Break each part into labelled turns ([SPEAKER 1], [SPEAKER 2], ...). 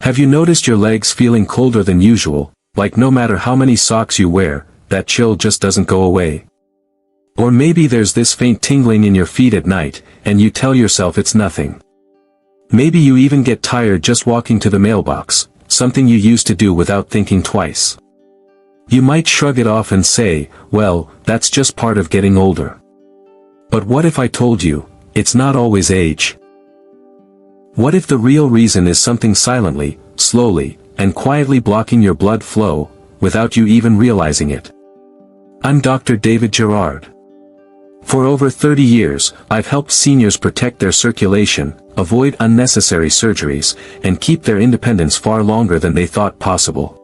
[SPEAKER 1] Have you noticed your legs feeling colder than usual, like no matter how many socks you wear, that chill just doesn't go away? Or maybe there's this faint tingling in your feet at night, and you tell yourself it's nothing. Maybe you even get tired just walking to the mailbox, something you used to do without thinking twice. You might shrug it off and say, well, that's just part of getting older. But what if I told you, it's not always age? What if the real reason is something silently, slowly, and quietly blocking your blood flow, without you even realizing it? I'm Dr. David Jarrard. For over 30 years, I've helped seniors protect their circulation, avoid unnecessary surgeries, and keep their independence far longer than they thought possible.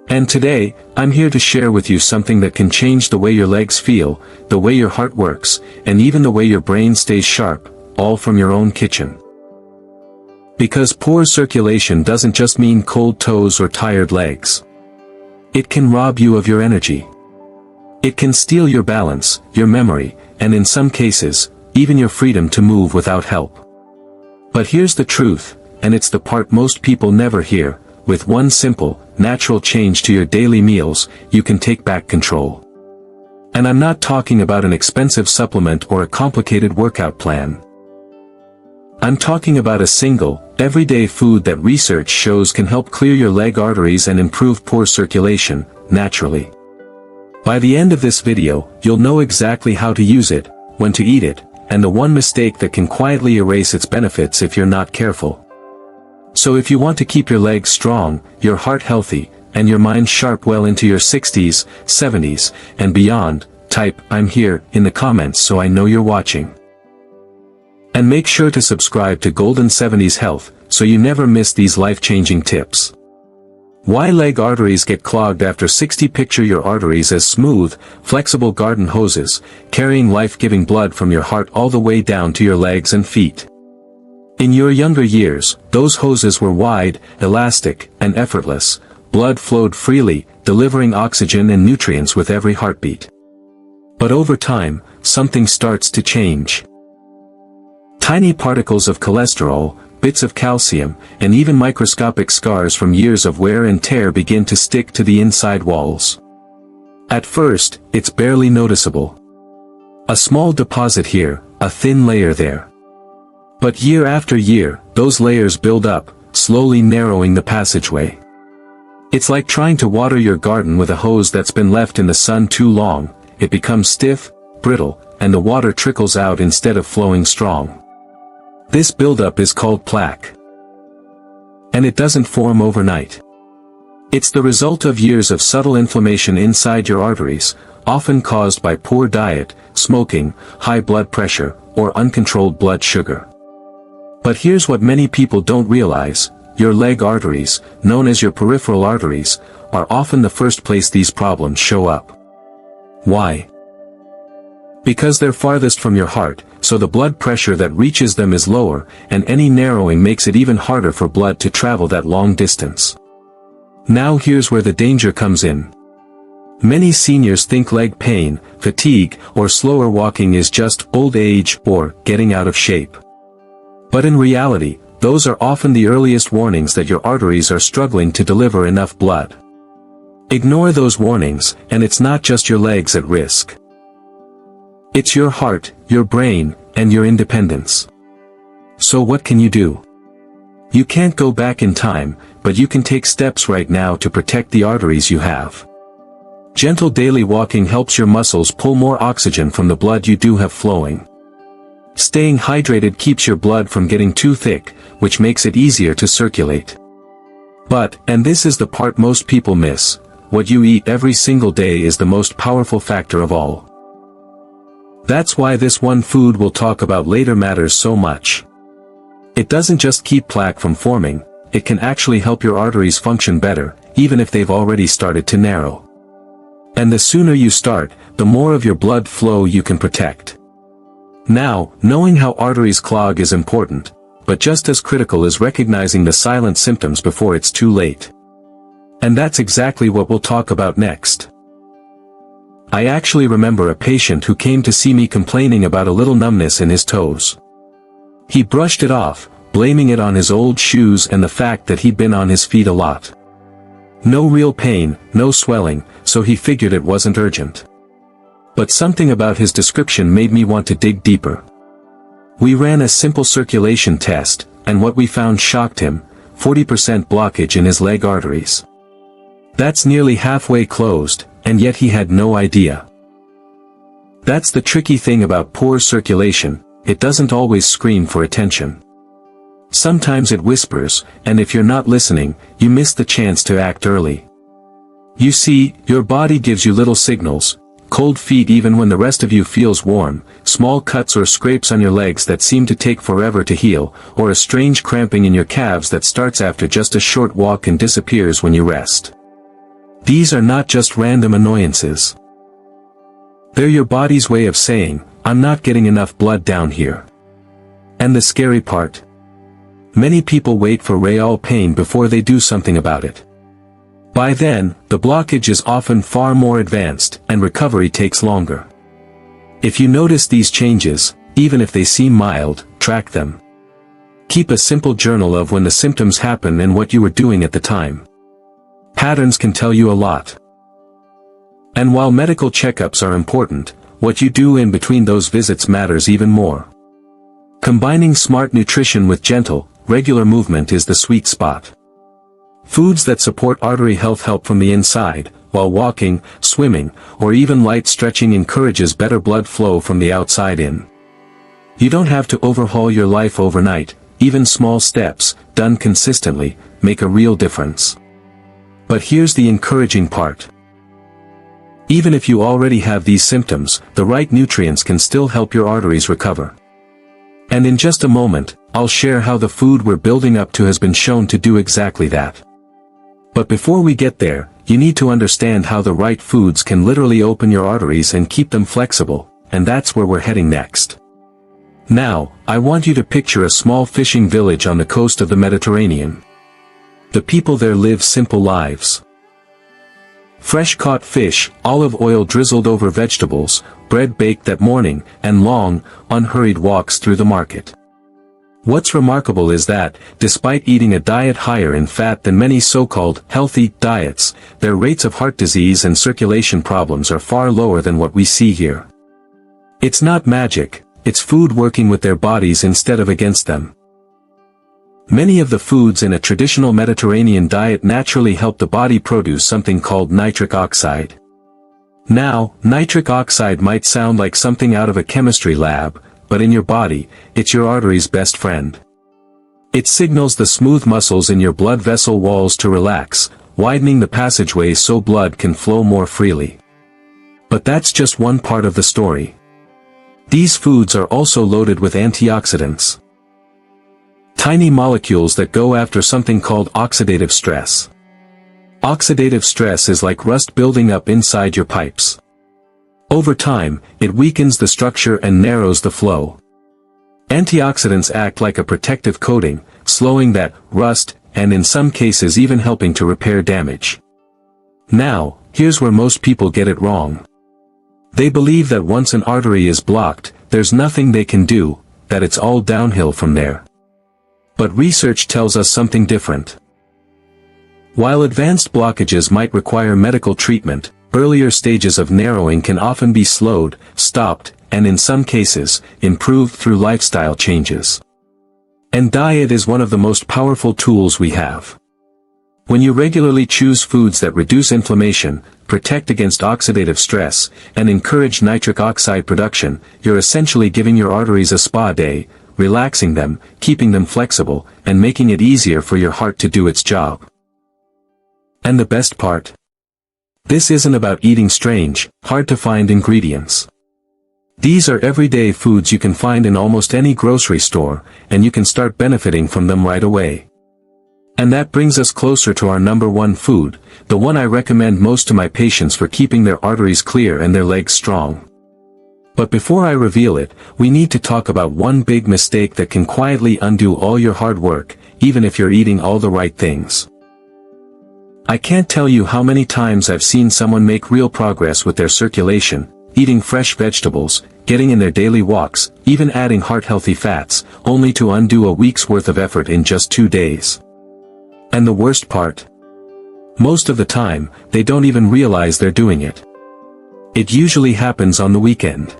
[SPEAKER 1] And today, I'm here to share with you something that can change the way your legs feel, the way your heart works, and even the way your brain stays sharp, all from your own kitchen. Because poor circulation doesn't just mean cold toes or tired legs. It can rob you of your energy. It can steal your balance, your memory, and in some cases, even your freedom to move without help. But here's the truth, and it's the part most people never hear: with one simple, natural change to your daily meals, you can take back control. And I'm not talking about an expensive supplement or a complicated workout plan. I'm talking about a single, everyday food that research shows can help clear your leg arteries and improve poor circulation, naturally. By the end of this video, you'll know exactly how to use it, when to eat it, and the one mistake that can quietly erase its benefits if you're not careful. So if you want to keep your legs strong, your heart healthy, and your mind sharp well into your 60s, 70s, and beyond, type "I'm here" in the comments so I know you're watching. And make sure to subscribe to Golden 70s Health, so you never miss these life-changing tips. Why leg arteries get clogged after 60. Picture your arteries as smooth, flexible garden hoses, carrying life-giving blood from your heart all the way down to your legs and feet. In your younger years, those hoses were wide, elastic, and effortless. Blood flowed freely, delivering oxygen and nutrients with every heartbeat. But over time, something starts to change. Tiny particles of cholesterol, bits of calcium, and even microscopic scars from years of wear and tear begin to stick to the inside walls. At first, it's barely noticeable. A small deposit here, a thin layer there. But year after year, those layers build up, slowly narrowing the passageway. It's like trying to water your garden with a hose that's been left in the sun too long. It becomes stiff, brittle, and the water trickles out instead of flowing strong. This buildup is called plaque. And it doesn't form overnight. It's the result of years of subtle inflammation inside your arteries, often caused by poor diet, smoking, high blood pressure, or uncontrolled blood sugar. But here's what many people don't realize: your leg arteries, known as your peripheral arteries, are often the first place these problems show up. Why? Because they're farthest from your heart, so the blood pressure that reaches them is lower, and any narrowing makes it even harder for blood to travel that long distance. Now here's where the danger comes in. Many seniors think leg pain, fatigue, or slower walking is just old age or getting out of shape. But in reality, those are often the earliest warnings that your arteries are struggling to deliver enough blood. Ignore those warnings, and it's not just your legs at risk. It's your heart, your brain, and your independence. So what can you do? You can't go back in time, but you can take steps right now to protect the arteries you have. Gentle daily walking helps your muscles pull more oxygen from the blood you do have flowing. Staying hydrated keeps your blood from getting too thick, which makes it easier to circulate. But, and this is the part most people miss, what you eat every single day is the most powerful factor of all. That's why this one food we'll talk about later matters so much. It doesn't just keep plaque from forming, it can actually help your arteries function better, even if they've already started to narrow. And the sooner you start, the more of your blood flow you can protect. Now, knowing how arteries clog is important, but just as critical is recognizing the silent symptoms before it's too late. And that's exactly what we'll talk about next. I actually remember a patient who came to see me complaining about a little numbness in his toes. He brushed it off, blaming it on his old shoes and the fact that he'd been on his feet a lot. No real pain, no swelling, so he figured it wasn't urgent. But something about his description made me want to dig deeper. We ran a simple circulation test, and what we found shocked him: 40% blockage in his leg arteries. That's nearly halfway closed, and yet he had no idea. That's the tricky thing about poor circulation, it doesn't always scream for attention. Sometimes it whispers, and if you're not listening, you miss the chance to act early. You see, your body gives you little signals: cold feet even when the rest of you feels warm, small cuts or scrapes on your legs that seem to take forever to heal, or a strange cramping in your calves that starts after just a short walk and disappears when you rest. These are not just random annoyances. They're your body's way of saying, "I'm not getting enough blood down here." And the scary part? Many people wait for real pain before they do something about it. By then, the blockage is often far more advanced, and recovery takes longer. If you notice these changes, even if they seem mild, track them. Keep a simple journal of when the symptoms happen and what you were doing at the time. Patterns can tell you a lot. And while medical checkups are important, what you do in between those visits matters even more. Combining smart nutrition with gentle, regular movement is the sweet spot. Foods that support artery health help from the inside, while walking, swimming, or even light stretching encourages better blood flow from the outside in. You don't have to overhaul your life overnight, even small steps, done consistently, make a real difference. But here's the encouraging part. Even if you already have these symptoms, the right nutrients can still help your arteries recover. And in just a moment, I'll share how the food we're building up to has been shown to do exactly that. But before we get there, you need to understand how the right foods can literally open your arteries and keep them flexible, and that's where we're heading next. Now, I want you to picture a small fishing village on the coast of the Mediterranean. The people there live simple lives. Fresh-caught fish, olive oil drizzled over vegetables, bread baked that morning, and long, unhurried walks through the market. What's remarkable is that, despite eating a diet higher in fat than many so-called healthy diets, their rates of heart disease and circulation problems are far lower than what we see here. It's not magic, it's food working with their bodies instead of against them. Many of the foods in a traditional Mediterranean diet naturally help the body produce something called nitric oxide. Now, nitric oxide might sound like something out of a chemistry lab, but in your body, it's your artery's best friend. It signals the smooth muscles in your blood vessel walls to relax, widening the passageways so blood can flow more freely. But that's just one part of the story. These foods are also loaded with antioxidants. Tiny molecules that go after something called oxidative stress. Oxidative stress is like rust building up inside your pipes. Over time, it weakens the structure and narrows the flow. Antioxidants act like a protective coating, slowing that rust, and in some cases even helping to repair damage. Now, here's where most people get it wrong. They believe that once an artery is blocked, there's nothing they can do, that it's all downhill from there. But research tells us something different. While advanced blockages might require medical treatment, earlier stages of narrowing can often be slowed, stopped, and in some cases, improved through lifestyle changes. And diet is one of the most powerful tools we have. When you regularly choose foods that reduce inflammation, protect against oxidative stress, and encourage nitric oxide production, you're essentially giving your arteries a spa day, relaxing them, keeping them flexible, and making it easier for your heart to do its job. And the best part? This isn't about eating strange, hard-to-find ingredients. These are everyday foods you can find in almost any grocery store, and you can start benefiting from them right away. And that brings us closer to our number one food, the one I recommend most to my patients for keeping their arteries clear and their legs strong. But before I reveal it, we need to talk about one big mistake that can quietly undo all your hard work, even if you're eating all the right things. I can't tell you how many times I've seen someone make real progress with their circulation, eating fresh vegetables, getting in their daily walks, even adding heart-healthy fats, only to undo a week's worth of effort in just 2 days. And the worst part? Most of the time, they don't even realize they're doing it. It usually happens on the weekend.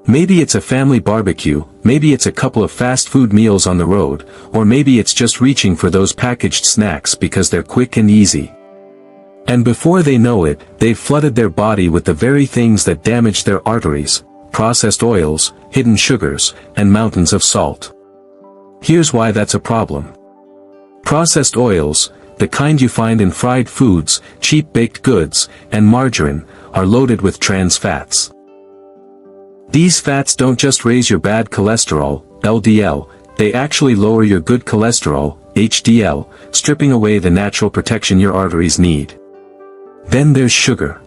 [SPEAKER 1] Maybe it's a family barbecue, maybe it's a couple of fast food meals on the road, or maybe it's just reaching for those packaged snacks because they're quick and easy. And before they know it, they've flooded their body with the very things that damage their arteries: processed oils, hidden sugars, and mountains of salt. Here's why that's a problem. Processed oils, the kind you find in fried foods, cheap baked goods, and margarine, are loaded with trans fats. These fats don't just raise your bad cholesterol, LDL, they actually lower your good cholesterol, HDL, stripping away the natural protection your arteries need. Then there's sugar.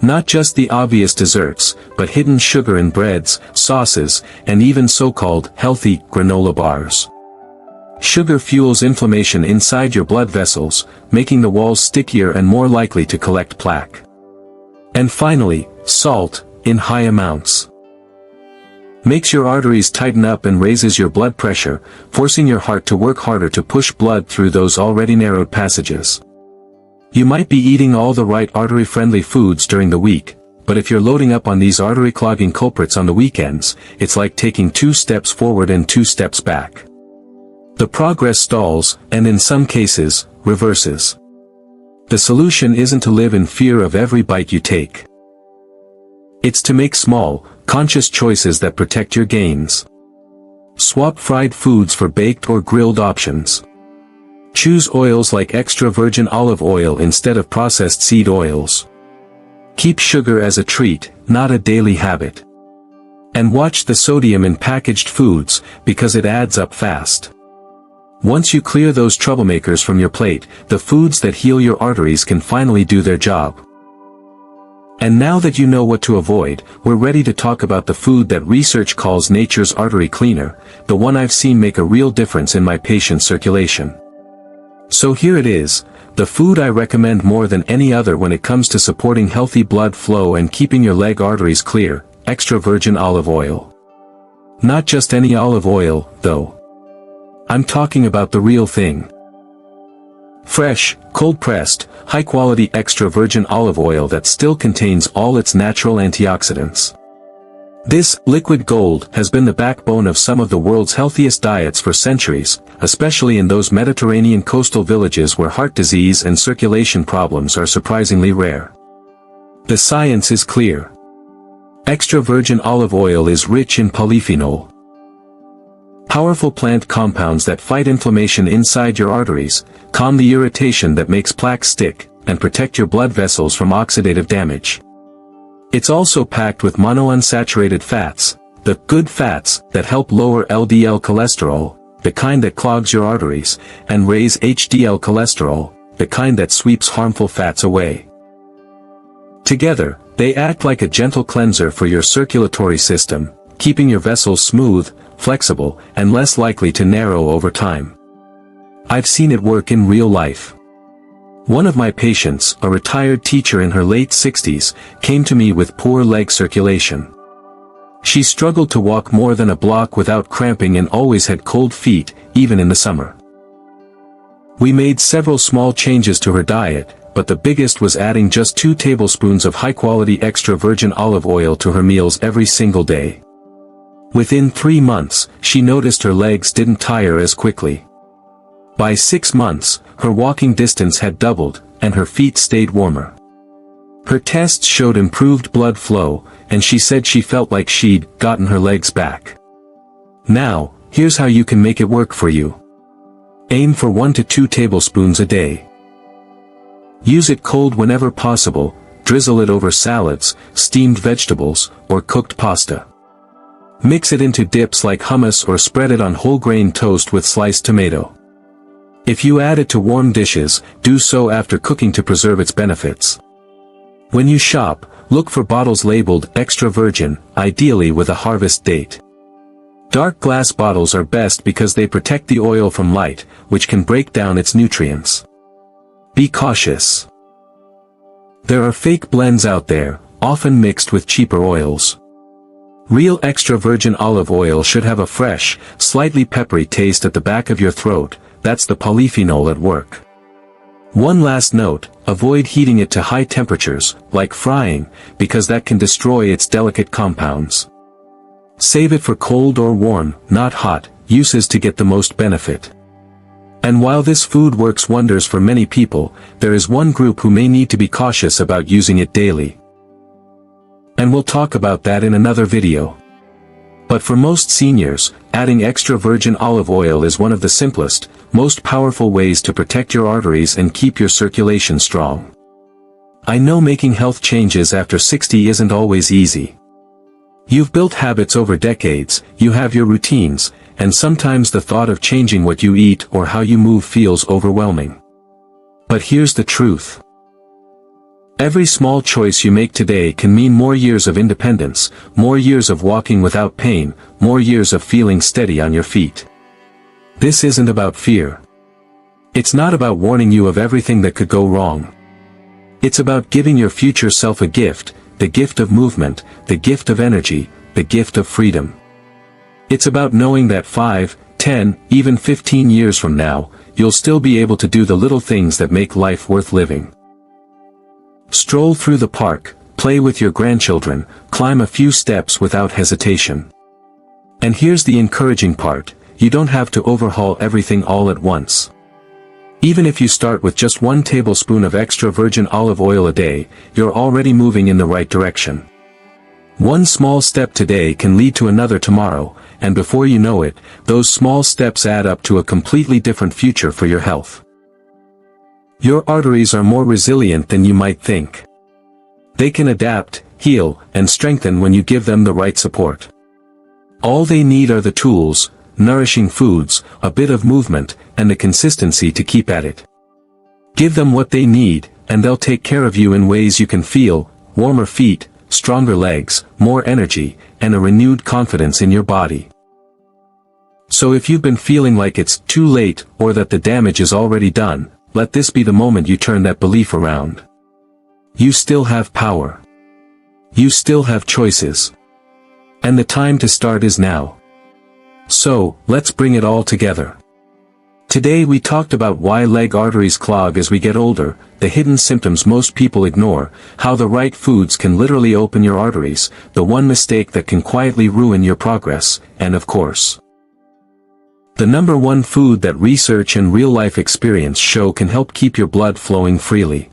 [SPEAKER 1] Not just the obvious desserts, but hidden sugar in breads, sauces, and even so-called healthy granola bars. Sugar fuels inflammation inside your blood vessels, making the walls stickier and more likely to collect plaque. And finally, salt, in high amounts, makes your arteries tighten up and raises your blood pressure, forcing your heart to work harder to push blood through those already narrowed passages. You might be eating all the right artery-friendly foods during the week, but if you're loading up on these artery-clogging culprits on the weekends, it's like taking 2 steps forward and 2 steps back. The progress stalls, and in some cases, reverses. The solution isn't to live in fear of every bite you take. It's to make small, conscious choices that protect your gains. Swap fried foods for baked or grilled options. Choose oils like extra virgin olive oil instead of processed seed oils. Keep sugar as a treat, not a daily habit. And watch the sodium in packaged foods, because it adds up fast. Once you clear those troublemakers from your plate, the foods that heal your arteries can finally do their job. And now that you know what to avoid, we're ready to talk about the food that research calls nature's artery cleaner, the one I've seen make a real difference in my patients' circulation. So here it is, the food I recommend more than any other when it comes to supporting healthy blood flow and keeping your leg arteries clear: extra virgin olive oil. Not just any olive oil, though. I'm talking about the real thing. Fresh, cold-pressed, high-quality extra virgin olive oil that still contains all its natural antioxidants. This liquid gold has been the backbone of some of the world's healthiest diets for centuries, especially in those Mediterranean coastal villages where heart disease and circulation problems are surprisingly rare. The science is clear. Extra virgin olive oil is rich in polyphenol, powerful plant compounds that fight inflammation inside your arteries, calm the irritation that makes plaques stick, and protect your blood vessels from oxidative damage. It's also packed with monounsaturated fats, the good fats that help lower LDL cholesterol, the kind that clogs your arteries, and raise HDL cholesterol, the kind that sweeps harmful fats away. Together, they act like a gentle cleanser for your circulatory system, keeping your vessels smooth, flexible, and less likely to narrow over time. I've seen it work in real life. One of my patients, a retired teacher in her late 60s, came to me with poor leg circulation. She struggled to walk more than a block without cramping and always had cold feet, even in the summer. We made several small changes to her diet, but the biggest was adding just 2 tablespoons of high-quality extra virgin olive oil to her meals every single day. Within 3 months, she noticed her legs didn't tire as quickly. By 6 months, her walking distance had doubled, and her feet stayed warmer. Her tests showed improved blood flow, and she said she felt like she'd gotten her legs back. Now, here's how you can make it work for you. Aim for 1 to 2 tablespoons a day. Use it cold whenever possible, drizzle it over salads, steamed vegetables, or cooked pasta. Mix it into dips like hummus or spread it on whole grain toast with sliced tomato. If you add it to warm dishes, do so after cooking to preserve its benefits. When you shop, look for bottles labeled extra virgin, ideally with a harvest date. Dark glass bottles are best because they protect the oil from light, which can break down its nutrients. Be cautious. There are fake blends out there, often mixed with cheaper oils. Real extra virgin olive oil should have a fresh, slightly peppery taste at the back of your throat. That's the polyphenol at work. One last note, avoid heating it to high temperatures, like frying, because that can destroy its delicate compounds. Save it for cold or warm, not hot, uses to get the most benefit. And while this food works wonders for many people, there is one group who may need to be cautious about using it daily. And we'll talk about that in another video. But for most seniors, adding extra virgin olive oil is one of the simplest, most powerful ways to protect your arteries and keep your circulation strong. I know making health changes after 60 isn't always easy. You've built habits over decades, you have your routines, and sometimes the thought of changing what you eat or how you move feels overwhelming. But here's the truth. Every small choice you make today can mean more years of independence, more years of walking without pain, more years of feeling steady on your feet. This isn't about fear. It's not about warning you of everything that could go wrong. It's about giving your future self a gift, the gift of movement, the gift of energy, the gift of freedom. It's about knowing that 5, 10, even 15 years from now, you'll still be able to do the little things that make life worth living. Stroll through the park, play with your grandchildren, climb a few steps without hesitation. And here's the encouraging part, you don't have to overhaul everything all at once. Even if you start with just 1 tablespoon of extra virgin olive oil a day, you're already moving in the right direction. One small step today can lead to another tomorrow, and before you know it, those small steps add up to a completely different future for your health. Your arteries are more resilient than you might think. They can adapt, heal, and strengthen when you give them the right support. All they need are the tools, nourishing foods, a bit of movement, and the consistency to keep at it. Give them what they need, and they'll take care of you in ways you can feel: warmer feet, stronger legs, more energy, and a renewed confidence in your body. So if you've been feeling like it's too late, or that the damage is already done, let this be the moment you turn that belief around. You still have power. You still have choices. And the time to start is now. So, let's bring it all together. Today we talked about why leg arteries clog as we get older, the hidden symptoms most people ignore, how the right foods can literally open your arteries, the one mistake that can quietly ruin your progress, and of course, the number one food that research and real-life experience show can help keep your blood flowing freely.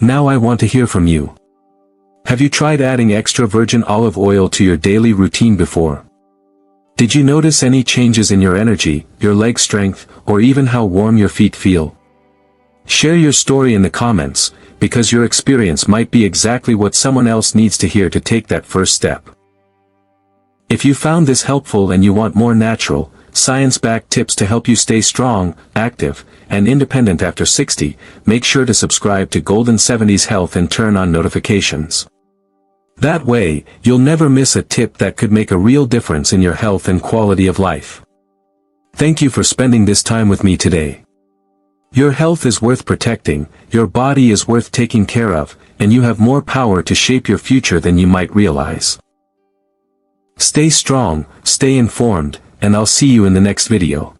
[SPEAKER 1] Now I want to hear from you. Have you tried adding extra virgin olive oil to your daily routine before? Did you notice any changes in your energy, your leg strength, or even how warm your feet feel? Share your story in the comments, because your experience might be exactly what someone else needs to hear to take that first step. If you found this helpful and you want more natural, science-backed tips to help you stay strong, active, and independent after 60, make sure to subscribe to Golden 70s Health and turn on notifications. That way, you'll never miss a tip that could make a real difference in your health and quality of life. Thank you for spending this time with me today. Your health is worth protecting, your body is worth taking care of, and you have more power to shape your future than you might realize. Stay strong, stay informed, and I'll see you in the next video.